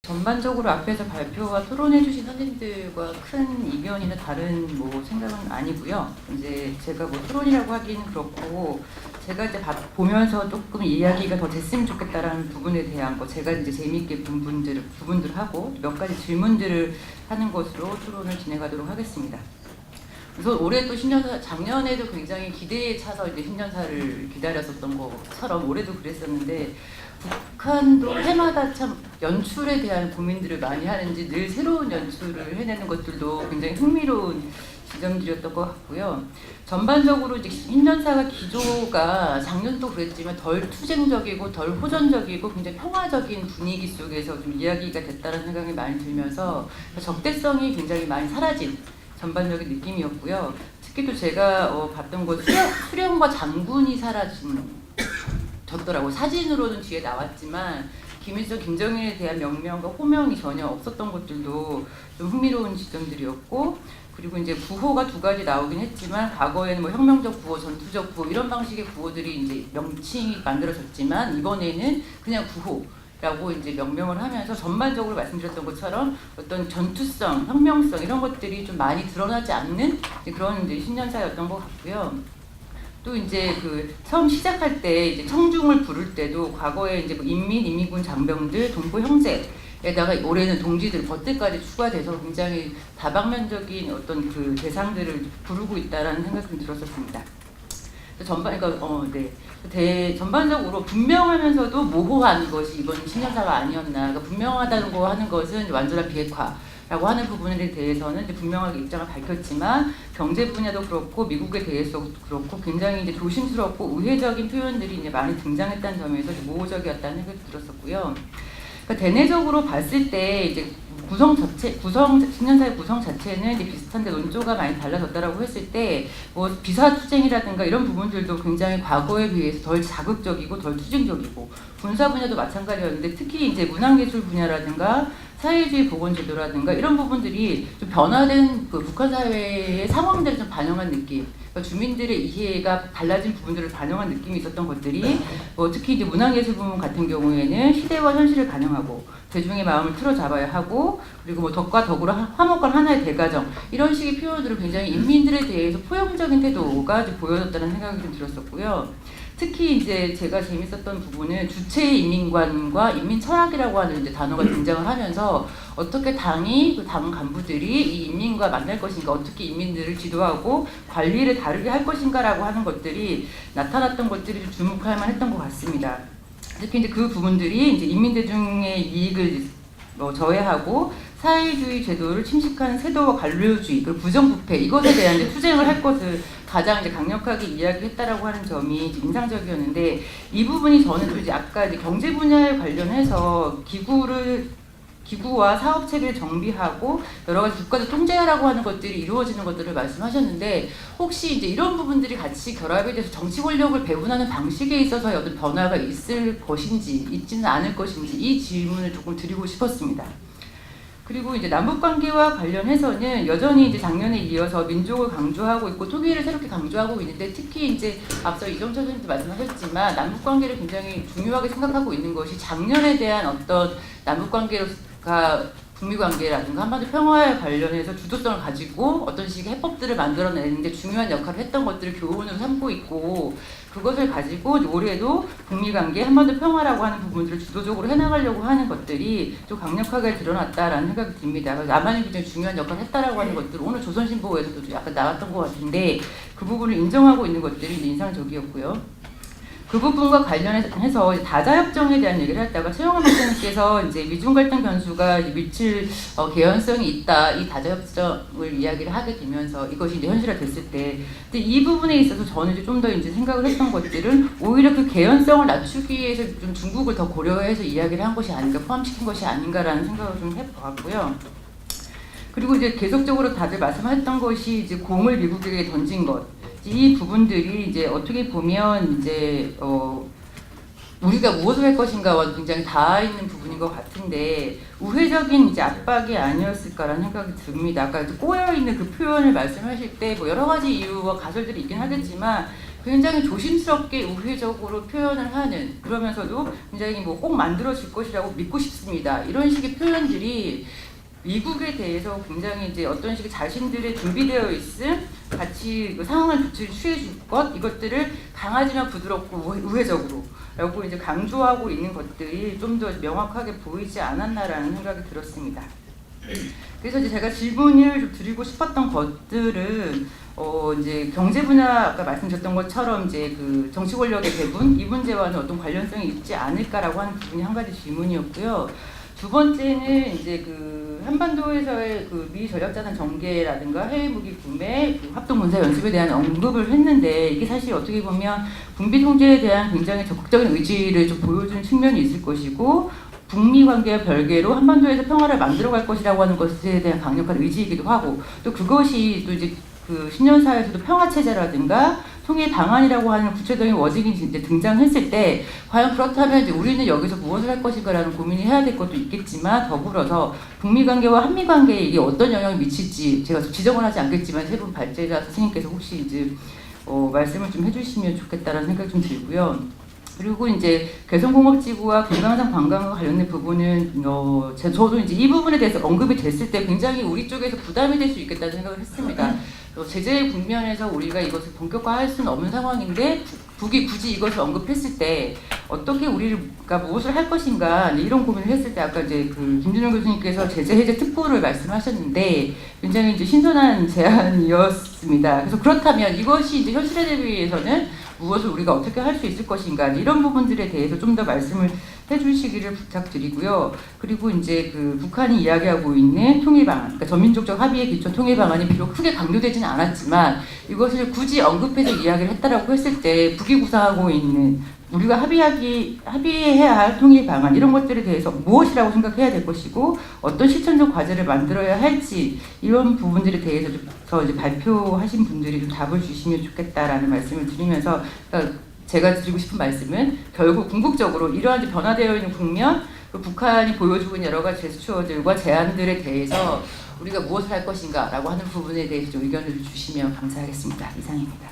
전반적으로 앞에서 발표와 토론해 주신 선생님들과 큰 이견이나 다른 생각은 아니고요. 이제 제가 토론이라고 하기는 그렇고, 제가 이제 보면서 조금 이야기가 더 됐으면 좋겠다라는 부분에 대한 제가 이제 재미있게 본 부분들을 하고 몇 가지 질문들을 하는 것으로 토론을 진행하도록 하겠습니다. 그래서 올해 또 신년사, 작년에도 굉장히 기대에 차서 이제 신년사를 기다렸었던 것처럼 올해도 그랬었는데, 북한도 해마다 참 연출에 대한 고민들을 많이 하는지 늘 새로운 연출을 해내는 것들도 굉장히 흥미로운 지점들이었던 것 같고요. 전반적으로 이제 신년사가 기조가 작년도 그랬지만 덜 투쟁적이고 덜 호전적이고 굉장히 평화적인 분위기 속에서 좀 이야기가 됐다는 생각이 많이 들면서 적대성이 굉장히 많이 사라진 전반적인 느낌이었고요. 특히 또 제가 봤던 것, 수령과 장군이 사라졌더라고요. 사진으로는 뒤에 나왔지만 김일성, 김정일에 대한 명명과 호명이 전혀 없었던 것들도 좀 흥미로운 지점들이었고, 그리고 이제 구호가 두 가지 나오긴 했지만 과거에는 혁명적 구호, 전투적 구호 이런 방식의 구호들이 이제 명칭이 만들어졌지만 이번에는 그냥 구호 라고 이제 명명을 하면서 전반적으로 말씀드렸던 것처럼 어떤 전투성, 혁명성 이런 것들이 좀 많이 드러나지 않는 그런 이제 신년사였던 것 같고요. 또 이제 처음 시작할 때 이제 청중을 부를 때도 과거에 이제 인민군 장병들, 동포 형제에다가 올해는 동지들, 버때까지 추가돼서 굉장히 다방면적인 어떤 대상들을 부르고 있다라는 생각이 좀 들었었습니다. 전반적으로 분명하면서도 모호한 것이 이번 신년사가 아니었나. 그러니까 분명하다는 거 하는 것은 완전한 비핵화라고 하는 부분에 대해서는 이제 분명하게 입장을 밝혔지만, 경제 분야도 그렇고 미국에 대해서도 그렇고 굉장히 이제 조심스럽고 우회적인 표현들이 이제 많이 등장했다는 점에서 모호적이었다는 생각이 들었었고요. 그러니까 대내적으로 봤을 때 이제 신년사의 구성 자체는 이제 비슷한데 논조가 많이 달라졌다라고 했을 때 비사투쟁이라든가 이런 부분들도 굉장히 과거에 비해서 덜 자극적이고 덜 투쟁적이고, 군사 분야도 마찬가지였는데 특히 이제 문화예술 분야라든가 사회주의 보건제도라든가 이런 부분들이 좀 변화된 북한 사회의 상황들을 좀 반영한 느낌, 그러니까 주민들의 이해가 달라진 부분들을 반영한 느낌이 있었던 것들이 특히 이제 문화예술 부분 같은 경우에는 시대와 현실을 반영하고 대중의 마음을 틀어잡아야 하고, 그리고 덕과 덕으로 화목한 하나의 대가정 이런 식의 표현들을 굉장히 인민들에 대해서 포용적인 태도가 보여졌다는 생각이 좀 들었었고요. 특히 이제 제가 재밌었던 부분은 주체의 인민관과 인민 철학이라고 하는 이제 단어가 등장을 하면서 어떻게 당이 당 간부들이 이 인민과 만날 것인가, 어떻게 인민들을 지도하고 관리를 다르게 할 것인가라고 하는 것들이 나타났던 것들이 좀 주목할 만했던 것 같습니다. 특히 이제 그 부분들이 이제 인민 대중의 이익을 저해하고 사회주의 제도를 침식한 세도와 관료주의, 그리고 부정부패 이것에 대한 이제 투쟁을 할 것을 가장 이제 강력하게 이야기했다라고 하는 점이 이제 인상적이었는데, 이 부분이 저는 또 이제 아까 이제 경제 분야에 관련해서 기구와 사업 체계를 정비하고 여러 가지 국가적 통제하라고 하는 것들이 이루어지는 것들을 말씀하셨는데, 혹시 이제 이런 부분들이 같이 결합이 돼서 정치 권력을 배분하는 방식에 있어서 어떤 변화가 있을 것인지 있지는 않을 것인지 이 질문을 조금 드리고 싶었습니다. 그리고 이제 남북 관계와 관련해서는 여전히 이제 작년에 이어서 민족을 강조하고 있고 통일을 새롭게 강조하고 있는데, 특히 이제 앞서 이정철 선생님도 말씀하셨지만 남북 관계를 굉장히 중요하게 생각하고 있는 것이 작년에 대한 어떤 남북 관계가 북미 관계라든가 한반도 평화에 관련해서 주도성을 가지고 어떤 식의 해법들을 만들어내는데 중요한 역할을 했던 것들을 교훈으로 삼고 있고, 그것을 가지고 올해도 북미 관계, 한반도 평화라고 하는 부분들을 주도적으로 해나가려고 하는 것들이 좀 강력하게 드러났다라는 생각이 듭니다. 남한이 굉장히 중요한 역할을 했다라고 하는 것들 오늘 조선신보에서도 약간 나왔던 것 같은데, 그 부분을 인정하고 있는 것들이 인상적이었고요. 그 부분과 관련해서 다자협정에 대한 얘기를 했다가 최영원 박사님께서 이제 미중 갈등 변수가 미칠 개연성이 있다, 이 다자협정을 이야기를 하게 되면서 이것이 이제 현실화됐을 때, 근데 이 부분에 있어서 저는 이제 좀 더 이제 생각을 했던 것들은 오히려 그 개연성을 낮추기 위해서 좀 중국을 더 고려해서 이야기를 한 것이 아닌가, 포함시킨 것이 아닌가라는 생각을 좀 해봤고요. 그리고 이제 계속적으로 다들 말씀하셨던 것이 이제 공을 미국에게 던진 것. 이 부분들이 이제 어떻게 보면 이제 우리가 무엇을 할 것인가와 굉장히 닿아 있는 부분인 것 같은데, 우회적인 이제 압박이 아니었을까라는 생각이 듭니다. 아까 꼬여 있는 그 표현을 말씀하실 때 여러 가지 이유와 가설들이 있긴 하겠지만 굉장히 조심스럽게 우회적으로 표현을 하는, 그러면서도 굉장히 뭐 꼭 만들어질 것이라고 믿고 싶습니다. 이런 식의 표현들이 미국에 대해서 굉장히 이제 어떤 식의 자신들의 준비되어 있음, 같이 그 상황을 조치를 취해줄 것, 이것들을 강하지만 부드럽고 우회적으로 라고 이제 강조하고 있는 것들이 좀 더 명확하게 보이지 않았나라는 생각이 들었습니다. 그래서 이제 제가 질문을 좀 드리고 싶었던 것들은 이제 경제 분야 아까 말씀드렸던 것처럼 이제 그 정치 권력의 배분 이 문제와는 어떤 관련성이 있지 않을까라고 하는 부분이 한 가지 질문이었고요. 두 번째는 이제 그 한반도에서의 그 미 전략자산 전개라든가 해외 무기 구매, 그 합동 군사 연습에 대한 언급을 했는데 이게 사실 어떻게 보면 군비 통제에 대한 굉장히 적극적인 의지를 좀 보여주는 측면이 있을 것이고, 북미 관계와 별개로 한반도에서 평화를 만들어갈 것이라고 하는 것에 대한 강력한 의지이기도 하고, 또 그것이 또 이제 그 신년사에서도 평화 체제라든가 통일 방안이라고 하는 구체적인 워딩이 이제 등장했을 때 과연 그렇다면 이제 우리는 여기서 무엇을 할 것인가라는 고민을 해야 될 것도 있겠지만, 더불어서 북미 관계와 한미 관계에 이게 어떤 영향을 미칠지 제가 지적은 하지 않겠지만 세 분 발제자 선생님께서 혹시 이제 말씀을 좀 해주시면 좋겠다라는 생각이 좀 들고요. 그리고 이제 개성공업지구와 금강산 관광과 관련된 부분은 저도 이제 이 부분에 대해서 언급이 됐을 때 굉장히 우리 쪽에서 부담이 될 수 있겠다는 생각을 했습니다. 제재의 국면에서 우리가 이것을 본격화할 수는 없는 상황인데 북이 굳이 이것을 언급했을 때 어떻게 우리가 무엇을 할 것인가 이런 고민을 했을 때 아까 이제 그 김준영 교수님께서 제재 해제 특보를 말씀하셨는데 굉장히 이제 신선한 제안이었습니다. 그래서 그렇다면 이것이 이제 현실에 대비해서는 무엇을 우리가 어떻게 할 수 있을 것인가 이런 부분들에 대해서 좀 더 말씀을 해주시기를 부탁드리고요. 그리고 이제 그 북한이 이야기하고 있는 통일 방안, 그러니까 전민족적 합의에 기초 통일 방안이 비록 크게 강조되지는 않았지만 이것을 굳이 언급해서 이야기를 했다라고 했을 때 북이 구상하고 있는 우리가 합의해야 할 통일 방안 이런 것들에 대해서 무엇이라고 생각해야 될 것이고 어떤 실천적 과제를 만들어야 할지 이런 부분들에 대해서 좀 더 이제 발표하신 분들이 좀 답을 주시면 좋겠다라는 말씀을 드리면서, 그러니까 제가 드리고 싶은 말씀은 결국 궁극적으로 이러한 변화되어 있는 국면, 북한이 보여주고 있는 여러 가지 제스처들과 제안들에 대해서 우리가 무엇을 할 것인가라고 하는 부분에 대해서 좀 의견을 주시면 감사하겠습니다. 이상입니다.